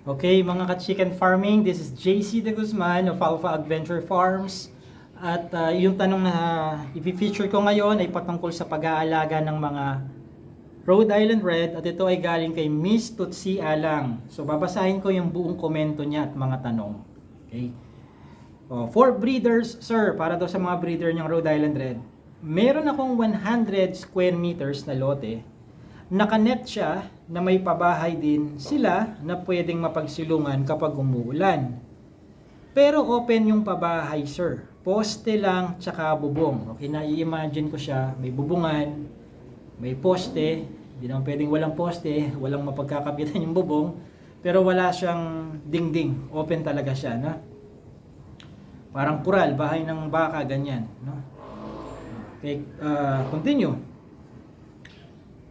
Okay, mga ka-chicken farming, this is JC De Guzman of Alpha Adventure Farms. At yung tanong na i-feature ko ngayon ay patungkol sa pag-aalaga ng mga Rhode Island Red at ito ay galing kay Miss Tutsi Alang. So babasahin ko yung buong komento niya at mga tanong. Okay. For breeders, sir, para daw sa mga breeder ng Rhode Island Red, meron akong 100 square meters na lote. Nakanet siya na may pabahay din sila na pwedeng mapagsilungan kapag umuulan. Pero open yung pabahay, sir. Poste lang tsaka bubong. Okay, na-imagine ko siya, may bubungan, may poste, hindi naman pwedeng walang poste, walang mapagkakapitan yung bubong, pero wala siyang dingding. Open talaga siya, no? Parang kural, bahay ng baka, ganyan, no? Okay, continue.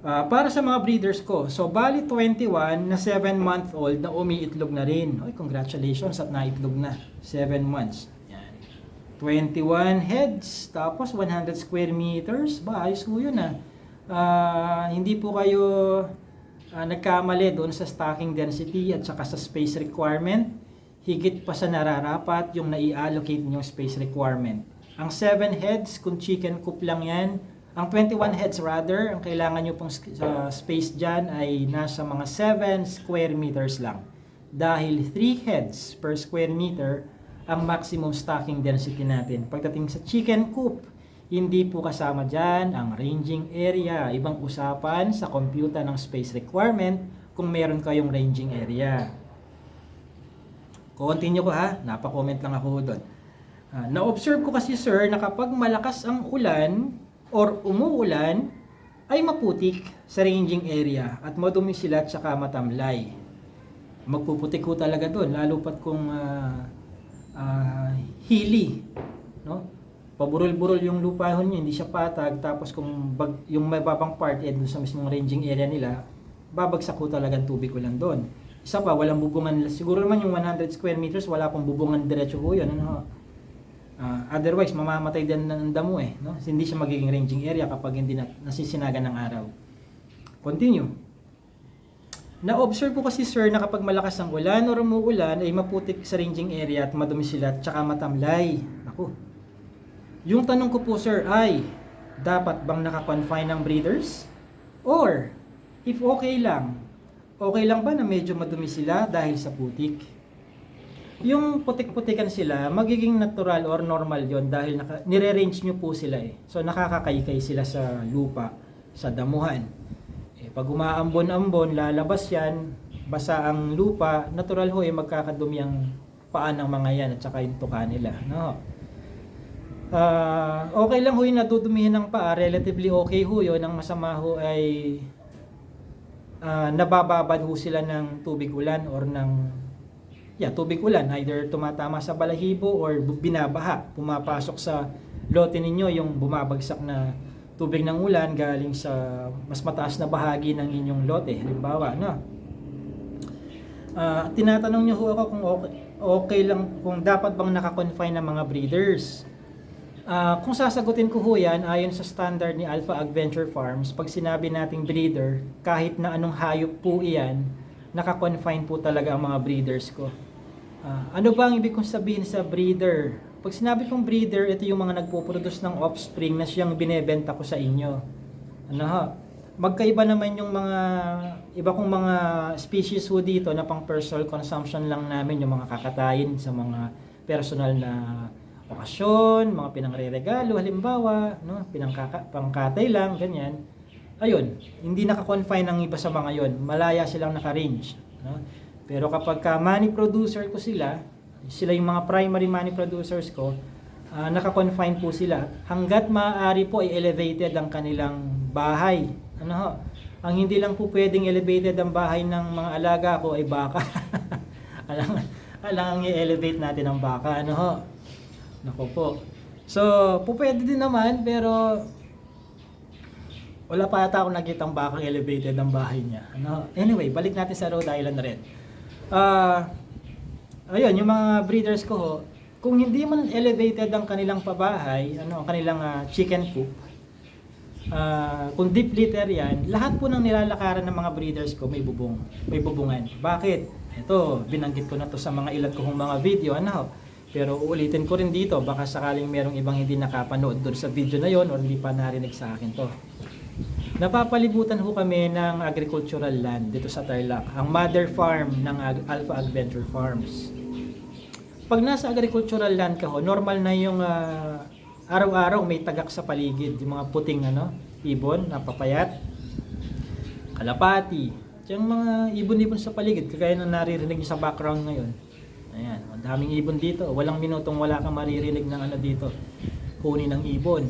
Para sa mga breeders ko, so bali 21 na 7-month-old na umiitlog na rin. Oy, congratulations at naitlog na. 7 months. Yan. 21 heads, tapos 100 square meters. Ba, ayos po yun hindi po kayo nagkamali doon sa stocking density at saka sa space requirement. Higit pa sa nararapat yung nai-allocate ninyong space requirement. Ang 7 heads, kung chicken coop lang yan, ang 21 heads rather, ang kailangan nyo pong space dyan ay nasa mga 7 square meters lang. Dahil 3 heads per square meter ang maximum stocking density natin. Pagdating sa chicken coop, hindi po kasama dyan ang ranging area. Ibang usapan sa computer ng space requirement kung meron kayong ranging area. Continue ko napakomment lang ako doon. Na-observe ko kasi sir na kapag malakas ang ulan, or umuulan, ay maputik sa ranging area at madumi sila at saka matamlay. Magpuputik ko talaga doon, lalo pat kung hilly, no? Paburol-burol yung lupahon niya, hindi siya patag, tapos kung yung mababang part doon sa mismong ranging area nila, babagsak ko talaga ang tubig ulan doon. Isa pa, walang bubungan, siguro naman yung 100 square meters, wala pong bubungan diretso ko yun, ano? Otherwise, mamamatay din ng damo no? Hindi siya magiging ranging area kapag hindi nasisinagan ng araw. Continue. Na-observe ko kasi sir na kapag malakas ang ulan o umuulan ay maputik sa ranging area at madumi sila at saka matamlay. Ako. Yung tanong ko po sir ay, dapat bang naka-confine ng breeders? Or, if okay lang ba na medyo madumi sila dahil sa putik? Yung putik-putikan sila, magiging natural or normal yon dahil nire-range nyo po sila So nakakakaykay sila sa lupa, sa damuhan. Pag umaambon-ambon, lalabas yan, basa ang lupa, natural magkakadumi ang paan ng mga yan at saka yung tuka nila. No? Okay lang yung natudumihin ng paa, relatively okay yun. Ang masama ay nabababad sila ng tubig ulan or ng tubig ulan, either tumatama sa balahibo or binabaha, pumapasok sa lote ninyo yung bumabagsak na tubig ng ulan galing sa mas mataas na bahagi ng inyong lote, halimbawa, no? Tinatanong niyo ako kung okay lang, kung dapat bang naka-confine ng mga breeders. Kung sasagutin ko yan, ayon sa standard ni Alpha Adventure Farms, pag sinabi nating breeder, kahit na anong hayop po iyan, naka-confine po talaga ang mga breeders ko. Ano ba ang ibig kong sabihin sa breeder? Pag sinabi kong breeder, ito yung mga nagpo-produce ng offspring na siyang binebenta ko sa inyo. Magkaiba naman yung mga iba kong mga species dito na pang personal consumption lang namin, yung mga kakatayin sa mga personal na okasyon, mga pinangre-regalo halimbawa, no? Pangkatay lang, ganyan. Ayun, hindi naka-confine ang iba sa mga yon. Malaya silang naka-range, no? Pero kapag money producer ko sila yung mga primary money producers ko, naka-confine po sila. Hanggat maaari po ay elevated ang kanilang bahay. Ang hindi lang po pwedeng elevated ang bahay ng mga alaga ko ay baka. Alang i-elevate natin ang baka, Nako po. So, pwede din naman, pero wala pa yata akong nakitang bakang elevated ang bahay niya. Anyway, balik natin sa Rhode Island Red. Ayun, yung mga breeders ko kung hindi man elevated ang kanilang pabahay, ang kanilang chicken coop, kung deep litter yan, lahat po ng nilalakaran ng mga breeders ko may bubungan. Bakit? Ito, binanggit ko na to sa mga ilan kong mga video, ano. Pero uulitin ko rin dito, baka sakaling merong ibang hindi nakapanood doon sa video na yon or hindi pa narinig sa akin to. Napapalibutan ho kami ng agricultural land dito sa Tarlac, ang mother farm ng Alpha Adventure Farms. Pag nasa agricultural land ka ho, normal na yung araw-araw may tagak sa paligid, yung mga puting ibon, napapayat, kalapati, yung mga ibon-ibon sa paligid, kagaya ng naririnig sa background ngayon. Ayan, ang daming ibon dito. Walang minutong wala kang maririnig ng dito. Huni ng ibon.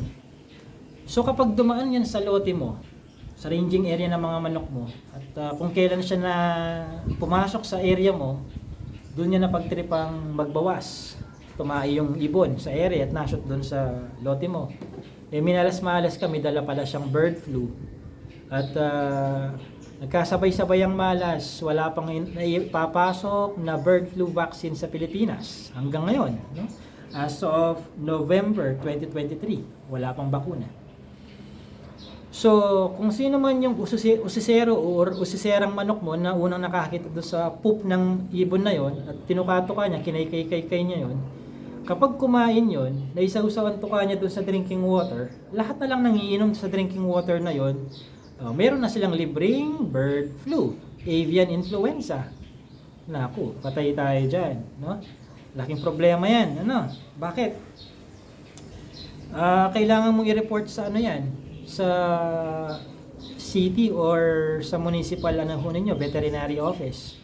So kapag dumaan yan sa lote mo, sa ranging area ng mga manok mo, at kung kailan siya na pumasok sa area mo, doon niya na pagtripang magbawas. Tumai yung ibon sa area at nashoot doon sa lote mo. Minalas-malas ka, may dala pala siyang bird flu. At nagkasabay-sabay ang malas, wala pang papasok na bird flu vaccine sa Pilipinas hanggang ngayon, no? As of November 2023, wala pang bakuna. So, kung sino man yung usisero or usiserang manok mo na unang nakakita doon sa poop ng ibon na yon at tinukato ka niya, kinaykay-kay niya yon, kapag kumain yon, naisaw-sawan tuka niya doon sa drinking water, lahat na lang nangiinom sa drinking water na yon, meron na silang libreng bird flu, avian influenza. Naku, patay tayo dyan, no? Laking problema yan, ano? Bakit? Kailangan mong i-report sa yan, sa city or sa municipal ninyo, veterinary office,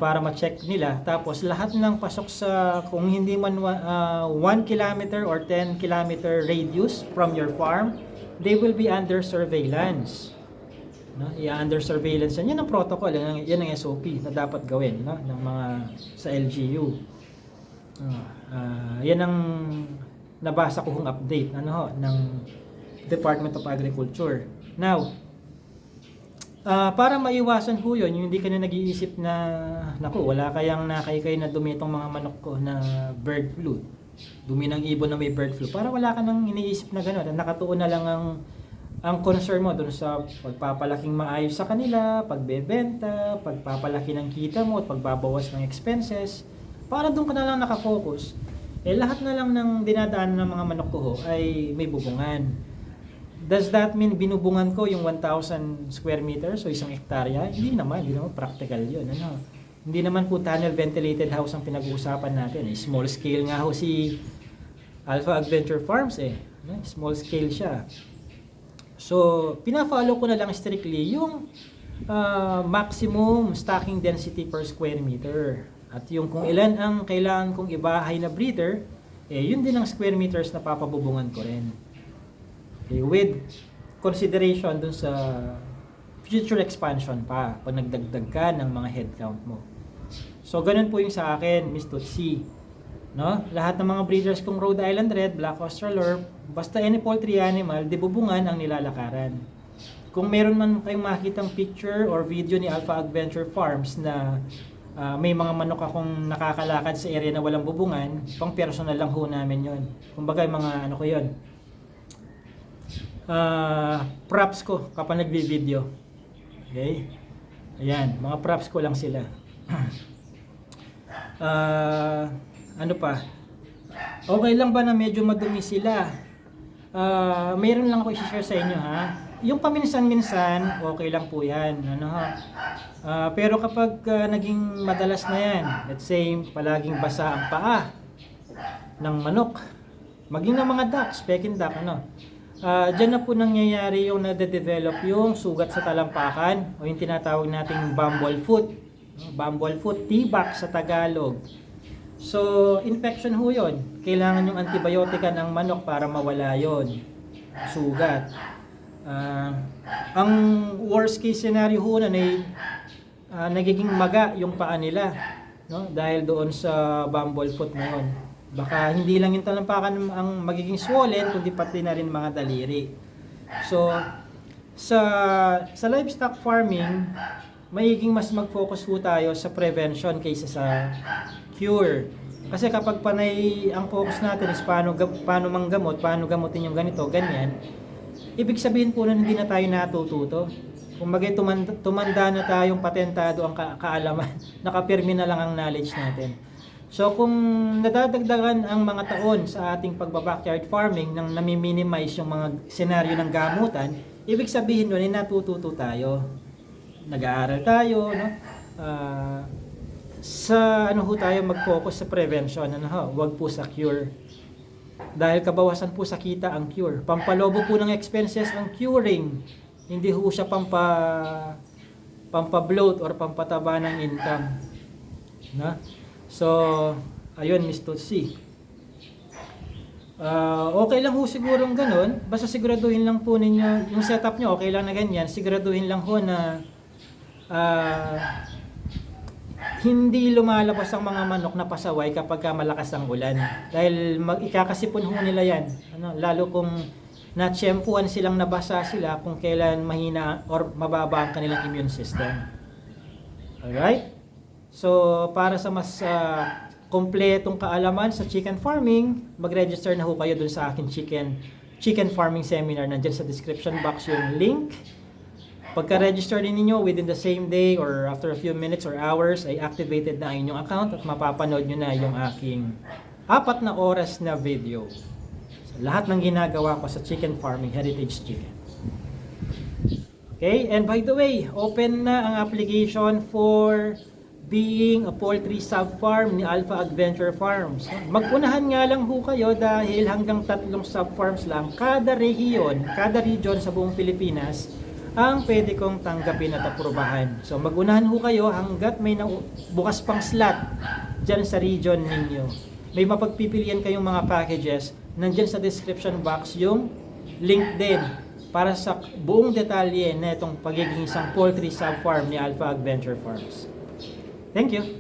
para ma-check nila. Tapos lahat ng pasok sa, kung hindi man 1 kilometer or 10 kilometer radius from your farm, they will be under surveillance. No? Under surveillance yan ang protocol, yan ang SOP na dapat gawin, no? Ng mga sa LGU. Yan ang nabasa ko kong update ng Department of Agriculture. Now, para maiwasan ho yun, yung hindi ka na nag-iisip na naku, wala kayang nakaykay na dumi itong mga manok ko na bird flu, dumi ng ibon na may bird flu, para wala ka nang iniisip na gano'n, nakatuon na lang ang concern mo doon sa pagpapalaking maayos sa kanila, pagbebenta, pagpapalaki ng kita mo at pagbabawas ng expenses, para doon ka na lang nakafocus. Lahat na lang ng dinadaan ng mga manok ko ho ay may bubungan. Does that mean binubungan ko yung 1,000 square meters o isang hektarya? Hindi naman practical yun. Hindi naman po tunnel ventilated house ang pinag-uusapan natin. Small scale nga ho si Alpha Adventure Farms Small scale siya. So, pina-follow ko na lang strictly yung maximum stocking density per square meter. At yung kung ilan ang kailangan kong ibahay na breeder, yun din ang square meters na papabubungan ko rin. Okay, with consideration dun sa future expansion pa, pag nagdagdag ka ng mga head count mo. So, ganun po yung sa akin, Miss Tutsi. No? Lahat ng mga breeders kong Rhode Island Red, Black Australorp, basta any poultry animal, dibubungan ang nilalakaran. Kung meron man kayong makitang picture or video ni Alpha Adventure Farms na may mga manok akong nakakalakad sa area na walang bubungan, pang personal lang ho namin yun. Kumbaga mga ko yun, props ko kapag nagbi-video. Okay? Ayan, mga props ko lang sila. Ano pa? Okay lang ba na medyo madumi sila? Mayroon lang ako i-share sa inyo Yung paminsan-minsan, okay lang po yan. Pero kapag naging madalas na yan, let's say palaging basa ang paa ng manok, maging ng mga ducks, Peking duck, dyan na po nangyayari yung nade-develop yung sugat sa talampakan o yung tinatawag nating bumblefoot. Bumblefoot, tibak sa Tagalog. So, infection ho yun. Kailangan yung antibiotika ng manok para mawala yon sugat. Ang worst case scenario ho na nagiging maga yung paa nila, no? Dahil doon sa bumblefoot na yun. Baka hindi lang yung talampakan ang magiging swollen, kundi pati na rin mga daliri. So, sa livestock farming, magiging mas mag-focus po tayo sa prevention kaysa sa cure. Kasi kapag panay ang focus natin is paano manggamot, paano gamutin yung ganito, ganyan, ibig sabihin po na hindi na tayo natututo. Kung tumanda na tayong patentado ang kaalaman, nakapirmi na lang ang knowledge natin. So kung nadadagdagan ang mga taon sa ating pagba-backyard farming nang nami-minimize yung mga senaryo ng gamutan, ibig sabihin doon ay natututo tayo. Nag-aaral tayo, no? Sa ano ho tayo mag-focus sa prevention, ano ho, wag po sa cure. Dahil kabawasan po sa kita ang cure. Pampalobo po ng expenses ang curing. Hindi ho siya pampa-bloat or pampataba ng income. Na? So, ayun, Mr. C. Okay lang ho sigurong ganun. Basta siguraduhin lang po ninyo, yung setup nyo, okay lang na ganyan. Siguraduhin lang ho na hindi lumalabas ang mga manok na pasaway kapag malakas ang ulan. Dahil ikakasipon ho nila yan. Lalo kung natsyempuan silang nabasa sila kung kailan mahina or mababa ang kanilang immune system. Alright? So, para sa mas kompletong kaalaman sa chicken farming, mag-register na ho kayo dun sa akin chicken farming seminar. Nandyan sa description box yung link. Pagka-register din ninyo within the same day or after a few minutes or hours ay activated na ang inyong account at mapapanood nyo na yung aking 4 na oras na video. So, lahat ng ginagawa ko sa chicken farming, heritage chicken. Okay, and by the way, open na ang application for being a poultry sub-farm ni Alpha Adventure Farms. Mag-unahan nga lang ho kayo dahil hanggang 3 sub-farms lang kada region sa buong Pilipinas ang pwede kong tanggapin at aprubahan. So mag-unahan ho kayo hanggat may bukas pang slot dyan sa region ninyo. May mapagpipilian kayong mga packages, nandyan sa description box yung link din para sa buong detalye na itong pagiging isang poultry sub-farm ni Alpha Adventure Farms. Thank you!